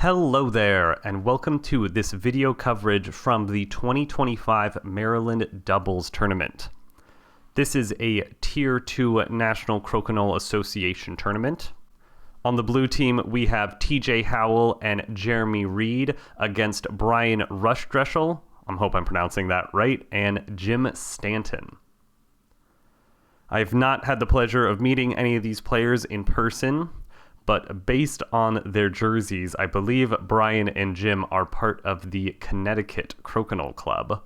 Hello there, and welcome to this video coverage from the 2025 Maryland Doubles Tournament. This is a Tier 2 National Crokinole Association tournament. On the blue team, we have TJ Howell and Jeremy Reed against Brian Ruchdeschel, I hope I'm pronouncing that right, and Jim Stanton. I've not had the pleasure of meeting any of these players in person, but based on their jerseys, I believe Brian and Jim are part of the Connecticut Crokinole Club.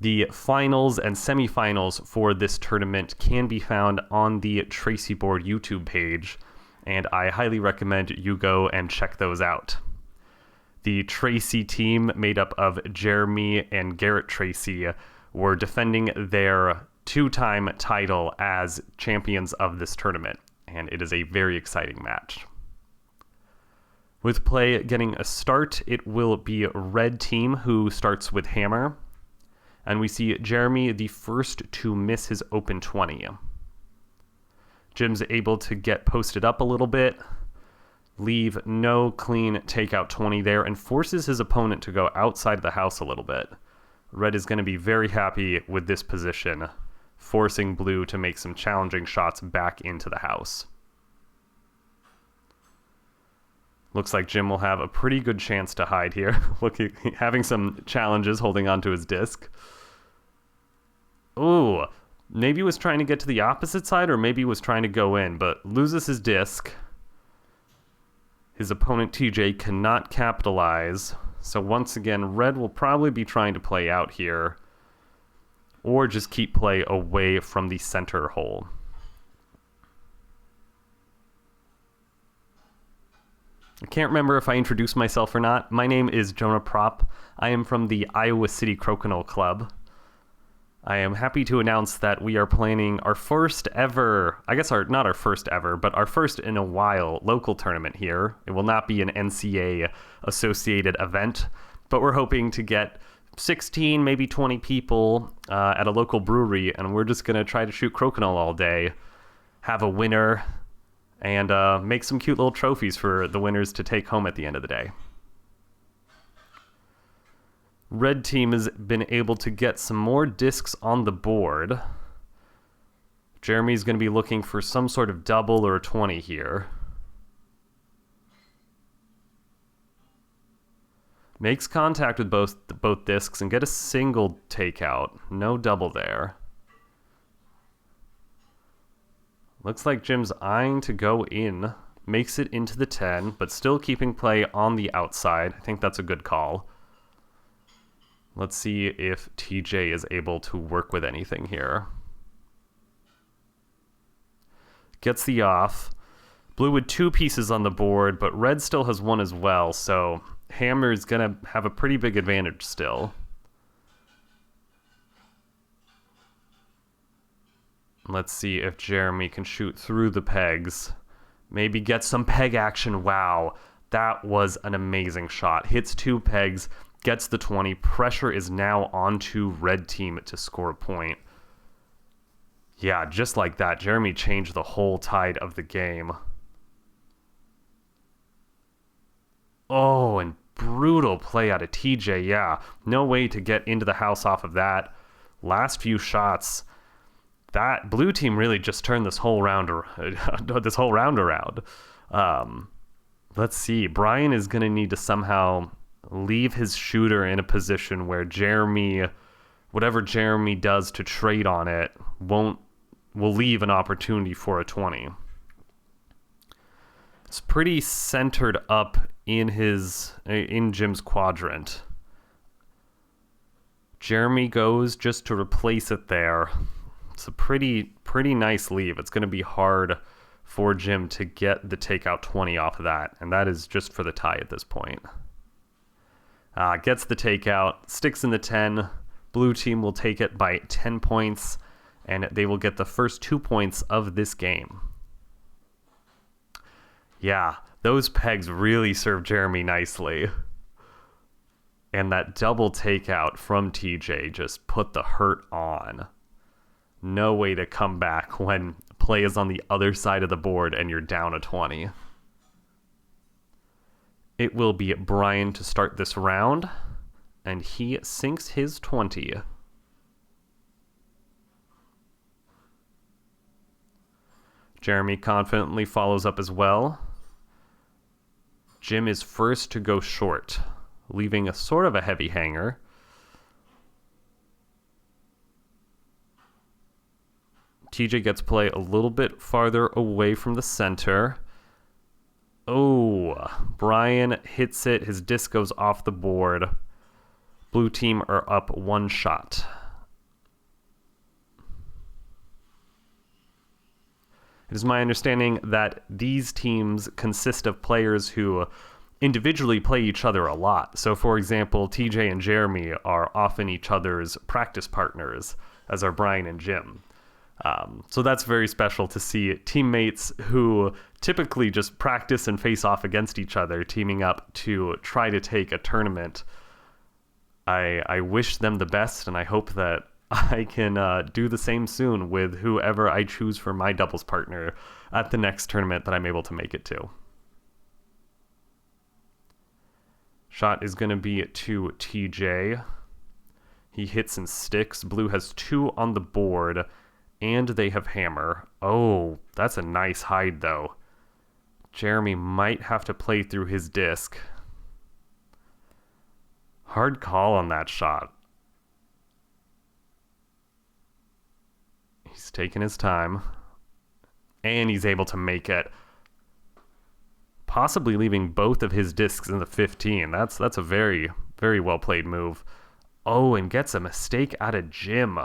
The finals and semifinals for this tournament can be found on the Tracy Board YouTube page, and I highly recommend you go and check those out. The Tracy team, made up of Jeremy and Garrett Tracy, were defending their two-time title as champions of this tournament, and it is a very exciting match. With play getting a start, it will be red team who starts with hammer, and we see Jeremy the first to miss his open 20. Jim's able to get posted up a little bit, leave no clean takeout 20 there, and forces his opponent to go outside of the house a little bit. Red is going to be very happy with this position, forcing blue to make some challenging shots back into the house. Looks like Jim will have a pretty good chance to hide here. Having some challenges holding onto his disc. Ooh, maybe he was trying to get to the opposite side, or maybe he was trying to go in, but loses his disc. His opponent TJ cannot capitalize, so once again, red will probably be trying to play out here, or just keep play away from the center hole. I can't remember if I introduced myself or not. My name is Jonah Prop. I am from the Iowa City Crokinole Club. I am happy to announce that we are planning our first ever, not our first ever, but our first in a while local tournament here. It will not be an NCAA associated event, but we're hoping to get 16, maybe 20 people at a local brewery, and we're just going to try to shoot crokinole all day, have a winner, and make some cute little trophies for the winners to take home at the end of the day. Red team has been able to get some more discs on the board. Jeremy's going to be looking for some sort of double or a 20 here. Makes contact with both discs and get a single takeout. No double there. Looks like Jim's eyeing to go in. Makes it into the 10, but still keeping play on the outside. I think that's a good call. Let's see if TJ is able to work with anything here. Gets the off. Blue with two pieces on the board, but red still has one as well, so hammer is going to have a pretty big advantage still. Let's see if Jeremy can shoot through the pegs. Maybe get some peg action. Wow, that was an amazing shot. Hits two pegs, gets the 20. Pressure is now onto red team to score a point. Yeah, just like that, Jeremy changed the whole tide of the game. Oh, and brutal play out of TJ, yeah. No way to get into the house off of that. Last few shots, that blue team really just turned this whole round around. Let's see. Brian is going to need to somehow leave his shooter in a position where Jeremy, whatever Jeremy does to trade on it, will leave an opportunity for a 20. It's pretty centered up in Jim's quadrant. Jeremy goes just to replace it there. It's a pretty nice leave. It's going to be hard for Jim to get the takeout 20 off of that, and that is just for the tie at this point. Gets the takeout, sticks in the 10. Blue team will take it by 10 points, and they will get the first 2 points of this game. Yeah, those pegs really serve Jeremy nicely. And that double takeout from TJ just put the hurt on. No way to come back when play is on the other side of the board and you're down a 20. It will be Brian to start this round, and he sinks his 20. Jeremy confidently follows up as well. Jim is first to go short, leaving a sort of a heavy hanger. TJ gets play a little bit farther away from the center. Oh, Brian hits it. His disc goes off the board. Blue team are up 1 shot. It is my understanding that these teams consist of players who individually play each other a lot. So, for example, TJ and Jeremy are often each other's practice partners, as are Brian and Jim. So that's very special to see teammates who typically just practice and face off against each other, teaming up to try to take a tournament. I wish them the best, and I hope that I can do the same soon with whoever I choose for my doubles partner at the next tournament that I'm able to make it to. Shot is going to be to TJ. He hits and sticks. Blue has 2 on the board, and they have hammer. Oh, that's a nice hide, though. Jeremy might have to play through his disc. Hard call on that shot. He's taking his time, and he's able to make it, possibly leaving both of his discs in the 15. That's a very, very well played move. Oh, and gets a mistake out of Jim.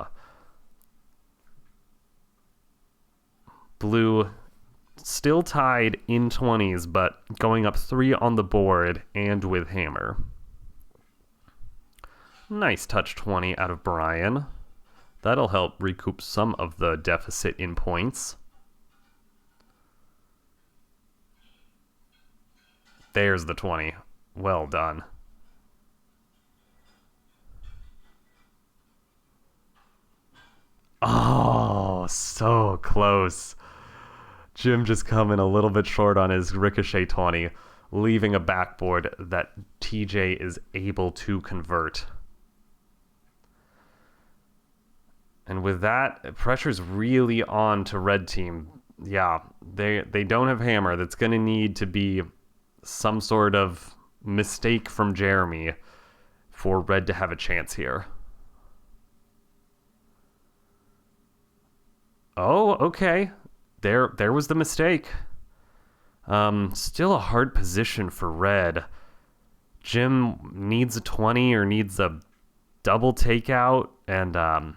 Blue still tied in 20s, but going up 3 on the board and with hammer. Nice touch 20 out of Brian. That'll help recoup some of the deficit in points. There's the 20. Well done. Oh, so close. Jim just coming a little bit short on his ricochet 20, leaving a backboard that TJ is able to convert. And with that, pressure's really on to red team. Yeah, they don't have hammer. That's going to need to be some sort of mistake from Jeremy for red to have a chance here. Oh, okay. There was the mistake. Still a hard position for red. Jim needs a 20 or needs a double takeout and a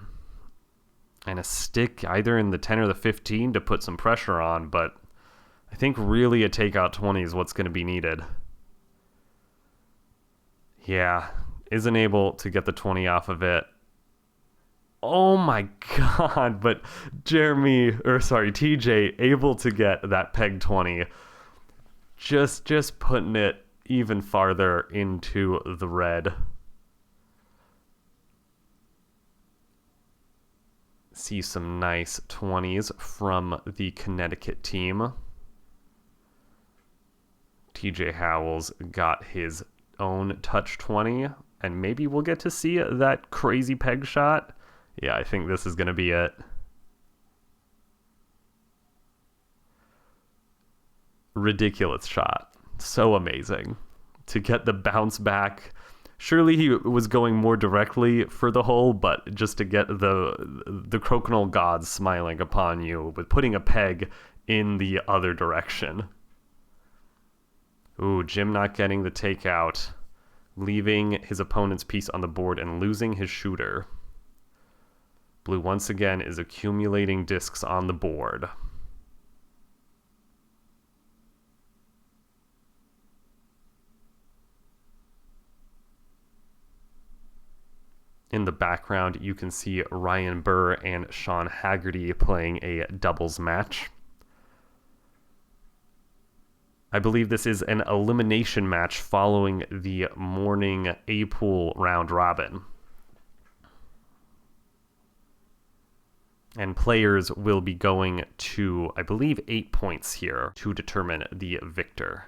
stick either in the 10 or the 15 to put some pressure on, but I think really a takeout 20 is what's going to be needed. Yeah, isn't able to get the 20 off of it. Oh my god, but TJ able to get that peg 20. Just putting it even farther into the red. See some nice 20s from the Connecticut team. TJ Howell's got his own touch 20, and maybe we'll get to see that crazy peg shot. Yeah, I think this is going to be it. Ridiculous shot. So amazing. To get the bounce back. Surely he was going more directly for the hole, but just to get the crokinole gods smiling upon you with putting a peg in the other direction. Ooh, Jim not getting the takeout, leaving his opponent's piece on the board and losing his shooter. Blue once again is accumulating discs on the board. In the background, you can see Ryan Burr and Sean Haggerty playing a doubles match. I believe this is an elimination match following the morning A-pool round robin. And players will be going to, I believe, 8 points here to determine the victor.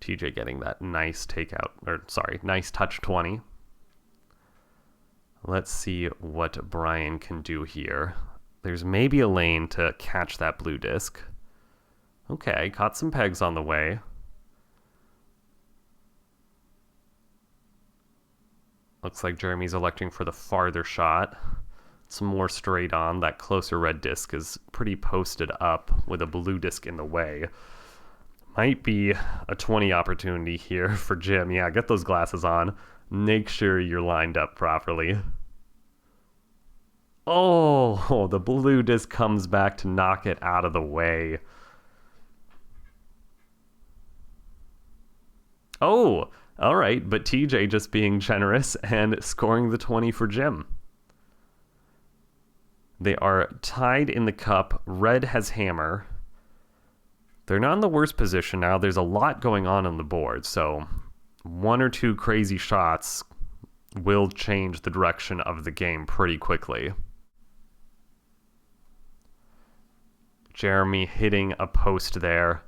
TJ getting that nice takeout, or sorry, nice touch 20. Let's see what Brian can do here. There's maybe a lane to catch that blue disc. Okay, caught some pegs on the way. Looks like Jeremy's electing for the farther shot. Some more straight on. That closer red disc is pretty posted up with a blue disc in the way. Might be a 20 opportunity here for Jim. Yeah, get those glasses on. Make sure you're lined up properly. Oh, the blue disc comes back to knock it out of the way. Oh, all right, but TJ just being generous and scoring the 20 for Jim. They are tied in the cup. Red has hammer. They're not in the worst position now. There's a lot going on the board, so one or two crazy shots will change the direction of the game pretty quickly. Jeremy hitting a post there.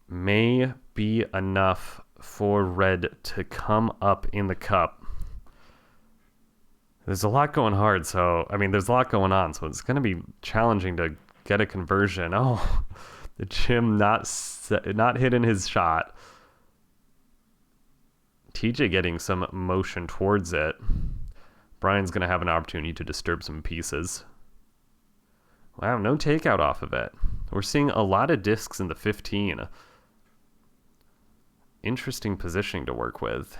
May be enough for red to come up in the cup. There's a lot going hard, so, there's a lot going on, so it's going to be challenging to get a conversion. Oh, the Jim not hitting his shot. TJ getting some motion towards it. Brian's going to have an opportunity to disturb some pieces. Wow, no takeout off of it. We're seeing a lot of discs in the 15. Interesting positioning to work with.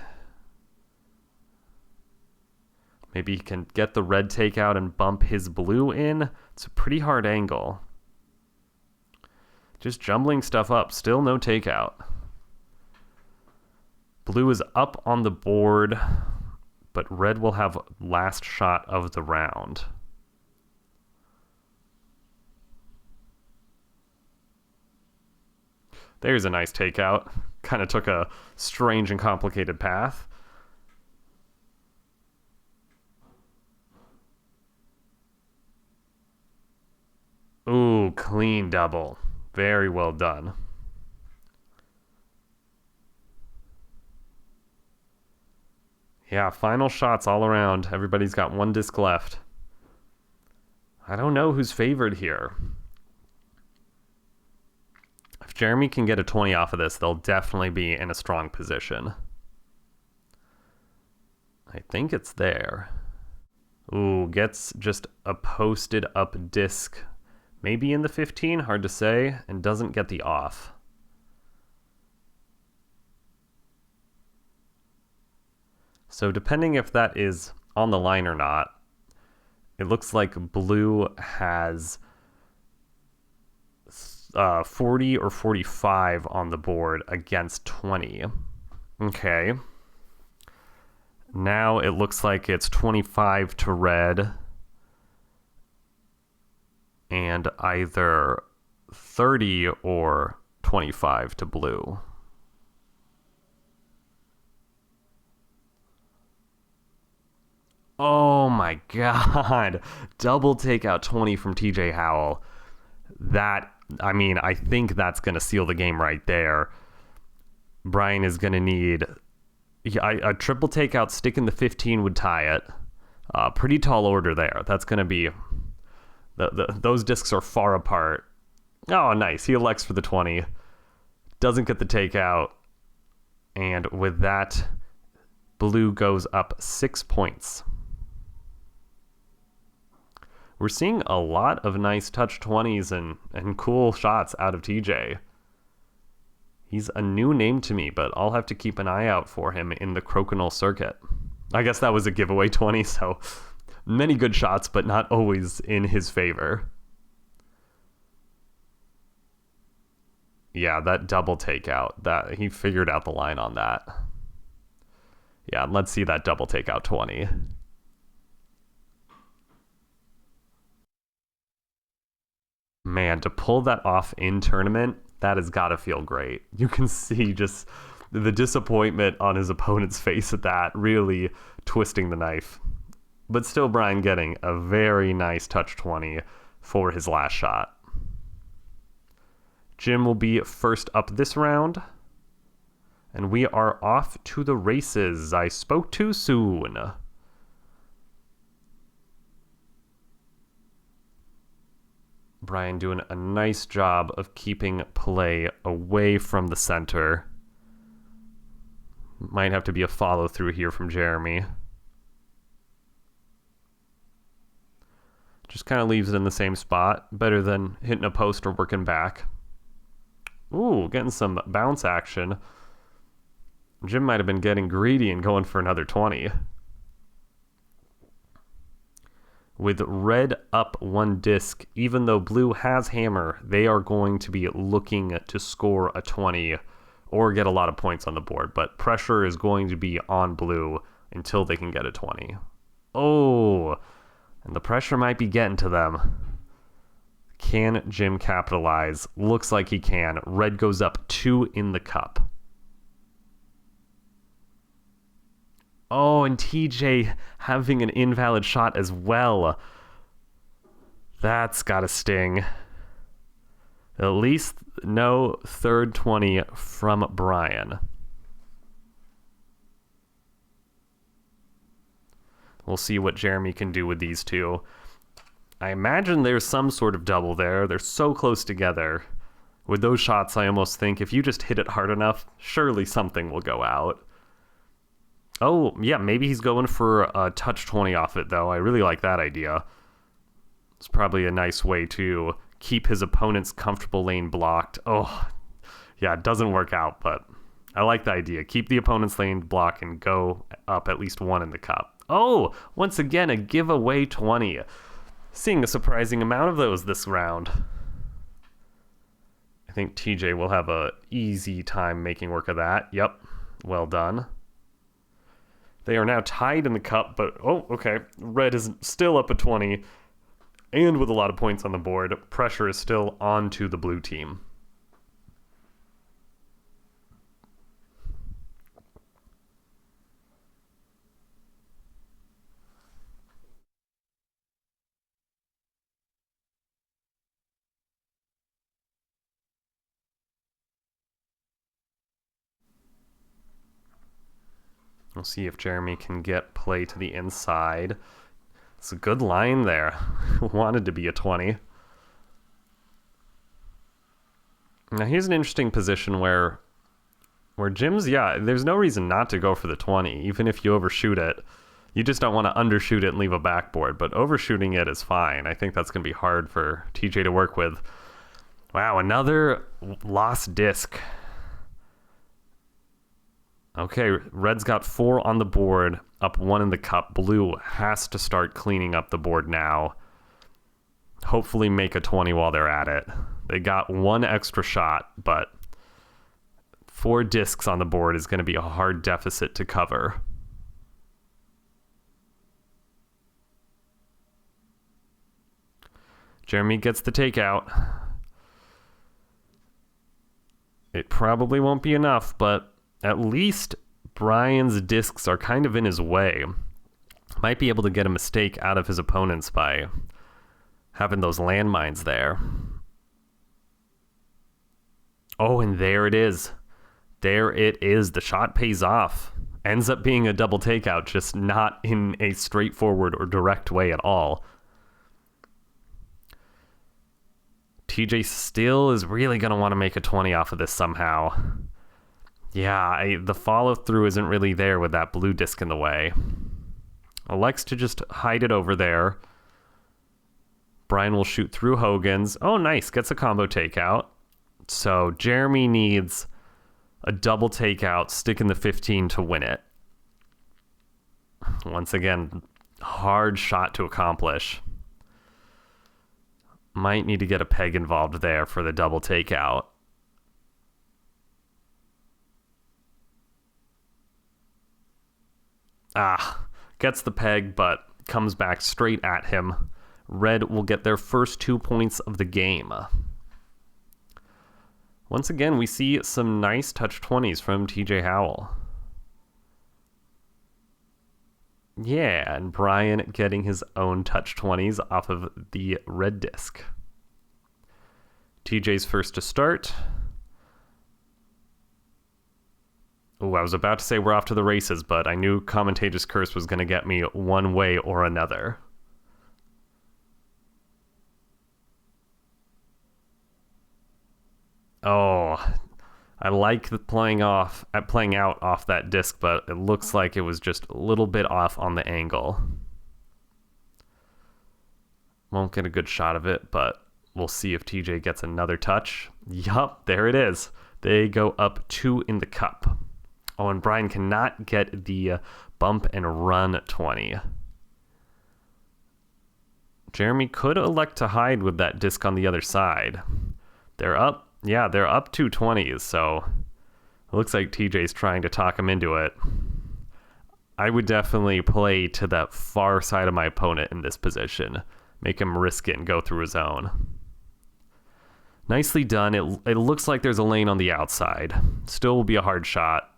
Maybe he can get the red takeout and bump his blue in. It's a pretty hard angle. Just jumbling stuff up. Still no takeout. Blue is up on the board, but red will have last shot of the round. There's a nice takeout. Kind of took a strange and complicated path. Ooh, clean double. Very well done. Yeah, final shots all around. Everybody's got one disc left. I don't know who's favored here. If Jeremy can get a 20 off of this, they'll definitely be in a strong position. I think it's there. Ooh, gets just a posted up disc. Maybe in the 15, hard to say, and doesn't get the off. So depending if that is on the line or not, it looks like blue has 40 or 45 on the board against 20. Okay. Now it looks like it's 25 to red and either 30 or 25 to blue. Oh my God. Double takeout 20 from TJ Howell. I think that's going to seal the game right there. Brian is going to need a triple takeout stick in the 15 would tie it. Pretty tall order there. That's going to be... those discs are far apart. Oh, nice. He elects for the 20. Doesn't get the takeout. And with that, blue goes up 6 points. We're seeing a lot of nice touch 20s and cool shots out of TJ. He's a new name to me, but I'll have to keep an eye out for him in the Crokinole circuit. I guess that was a giveaway 20, so many good shots, but not always in his favor. Yeah, that double takeout, that he figured out the line on that. Yeah, let's see that double takeout 20. Man, to pull that off in tournament, that has got to feel great. You can see just the disappointment on his opponent's face at that, really twisting the knife. But still Brian getting a very nice touch 20 for his last shot. Jim will be first up this round. And we are off to the races. I spoke too soon. Brian doing a nice job of keeping play away from the center. Might have to be a follow through here from Jeremy. Just kind of leaves it in the same spot. Better than hitting a post or working back. Ooh, getting some bounce action. Jim might have been getting greedy and going for another 20. With red up one disc, even though blue has hammer, they are going to be looking to score a 20 or get a lot of points on the board. But pressure is going to be on blue until they can get a 20. Oh, and the pressure might be getting to them. Can Jim capitalize? Looks like he can. Red goes up 2 in the cup. Oh, and TJ having an invalid shot as well. That's gotta sting. At least no third 20 from Brian. We'll see what Jeremy can do with these two. I imagine there's some sort of double there. They're so close together. With those shots, I almost think if you just hit it hard enough, surely something will go out. Oh, yeah, maybe he's going for a touch 20 off it, though. I really like that idea. It's probably a nice way to keep his opponent's comfortable lane blocked. Oh, yeah, it doesn't work out, but I like the idea. Keep the opponent's lane blocked and go up at least 1 in the cup. Oh, once again, a giveaway 20. Seeing a surprising amount of those this round. I think TJ will have a easy time making work of that. Yep, well done. They are now tied in the cup, but, oh, okay. Red is still up at 20, and with a lot of points on the board, pressure is still onto the blue team. We'll see if Jeremy can get play to the inside. It's a good line there. Wanted to be a 20. Now here's an interesting position where Jim's, yeah, there's no reason not to go for the 20, even if you overshoot it. You just don't want to undershoot it and leave a backboard, but overshooting it is fine. I think that's going to be hard for TJ to work with. Wow, another lost disc. Okay, Red's got 4 on the board, up 1 in the cup. Blue has to start cleaning up the board now. Hopefully make a 20 while they're at it. They got 1 extra shot, but 4 discs on the board is going to be a hard deficit to cover. Jeremy gets the takeout. It probably won't be enough, but at least Brian's discs are kind of in his way. Might be able to get a mistake out of his opponents by having those landmines there. Oh, and there it is. There it is. The shot pays off. Ends up being a double takeout, just not in a straightforward or direct way at all. TJ still is really going to want to make a 20 off of this somehow. Yeah, the follow-through isn't really there with that blue disc in the way. Elects to just hide it over there. Brian will shoot through Hogan's. Oh, nice. Gets a combo takeout. So Jeremy needs a double takeout, stick in the 15 to win it. Once again, hard shot to accomplish. Might need to get a peg involved there for the double takeout. Gets the peg, but comes back straight at him. Red will get their first 2 points of the game. Once again, we see some nice touch 20s from TJ Howell. Yeah, and Brian getting his own touch 20s off of the red disc. TJ's first to start. Oh, I was about to say we're off to the races, but I knew Commentator's Curse was going to get me one way or another. Oh, I like the playing out off that disc, but it looks like it was just a little bit off on the angle. Won't get a good shot of it, but we'll see if TJ gets another touch. Yup, there it is. They go up 2 in the cup. Oh, and Brian cannot get the bump and run 20. Jeremy could elect to hide with that disc on the other side. They're up. Yeah, they're up 2 20s, so it looks like TJ's trying to talk him into it. I would definitely play to the far side of my opponent in this position. Make him risk it and go through his own. Nicely done. It looks like there's a lane on the outside. Still will be a hard shot.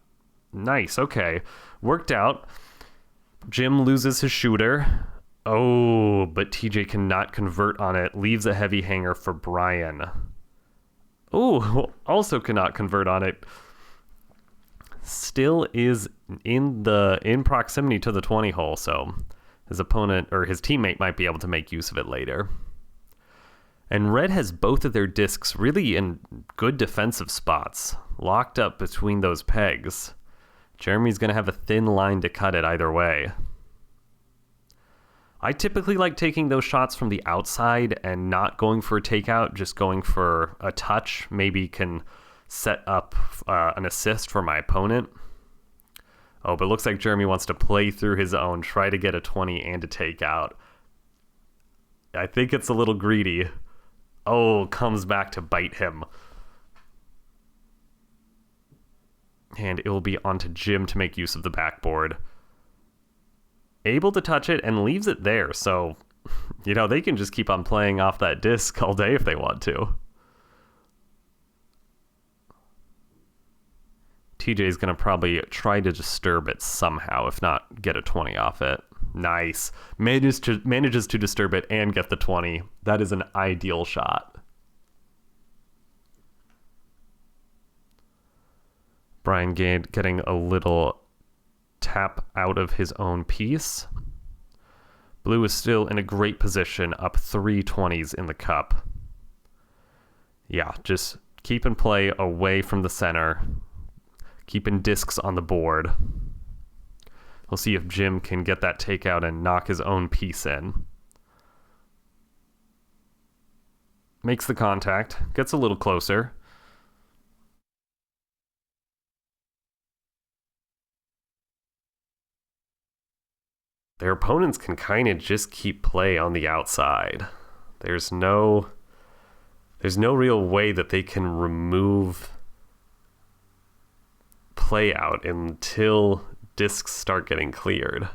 Nice, okay. Worked out. Jim loses his shooter. Oh, but TJ cannot convert on it. Leaves a heavy hanger for Brian. Oh, also cannot convert on it. Still is in proximity to the 20 hole, so his opponent or his teammate might be able to make use of it later. And Red has both of their discs really in good defensive spots, locked up between those pegs. Jeremy's going to have a thin line to cut it either way. I typically like taking those shots from the outside and not going for a takeout, just going for a touch. Maybe can set up an assist for my opponent. Oh, but it looks like Jeremy wants to play through his own, try to get a 20 and a takeout. I think it's a little greedy. Oh, comes back to bite him. And it will be onto Jim to make use of the backboard. Able to touch it and leaves it there, so, you know, they can just keep on playing off that disc all day if they want to. TJ's going to probably try to disturb it somehow, if not get a 20 off it. Nice. Manages to disturb it and get the 20. That is an ideal shot. Brian Gade getting a little tap out of his own piece. Blue is still in a great position, up 3 20s in the cup. Yeah, just keep and play away from the center. Keeping discs on the board. We'll see if Jim can get that takeout and knock his own piece in. Makes the contact, gets a little closer. Their opponents can kind of just keep play on the outside. There's no real way that they can remove play out until discs start getting cleared.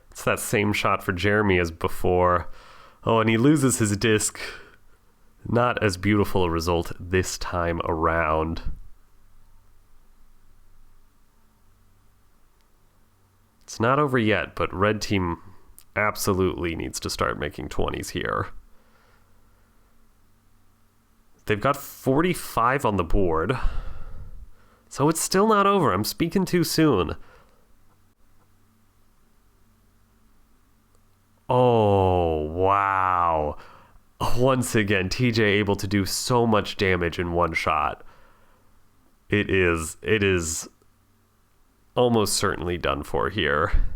It's that same shot for Jeremy as before. Oh, and he loses his disc. Not as beautiful a result this time around. It's not over yet, but red team absolutely needs to start making 20s here. They've got 45 on the board, so it's still not over. I'm speaking too soon. Oh, wow. Once again, TJ able to do so much damage in one shot. It is almost certainly done for here.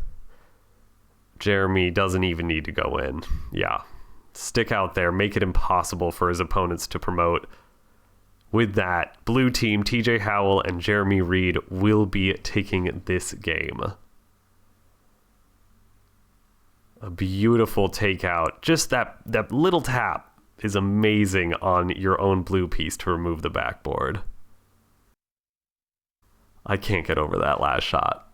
Jeremy doesn't even need to go in. Yeah. Stick out there, make it impossible for his opponents to promote. With that, blue team, TJ Howell and Jeremy Reed will be taking this game. A beautiful takeout. Just that little tap is amazing on your own blue piece to remove the backboard. I can't get over that last shot.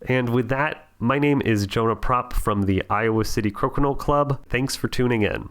And with that, my name is Jonah Propp from the Iowa City Crokinole Club. Thanks for tuning in.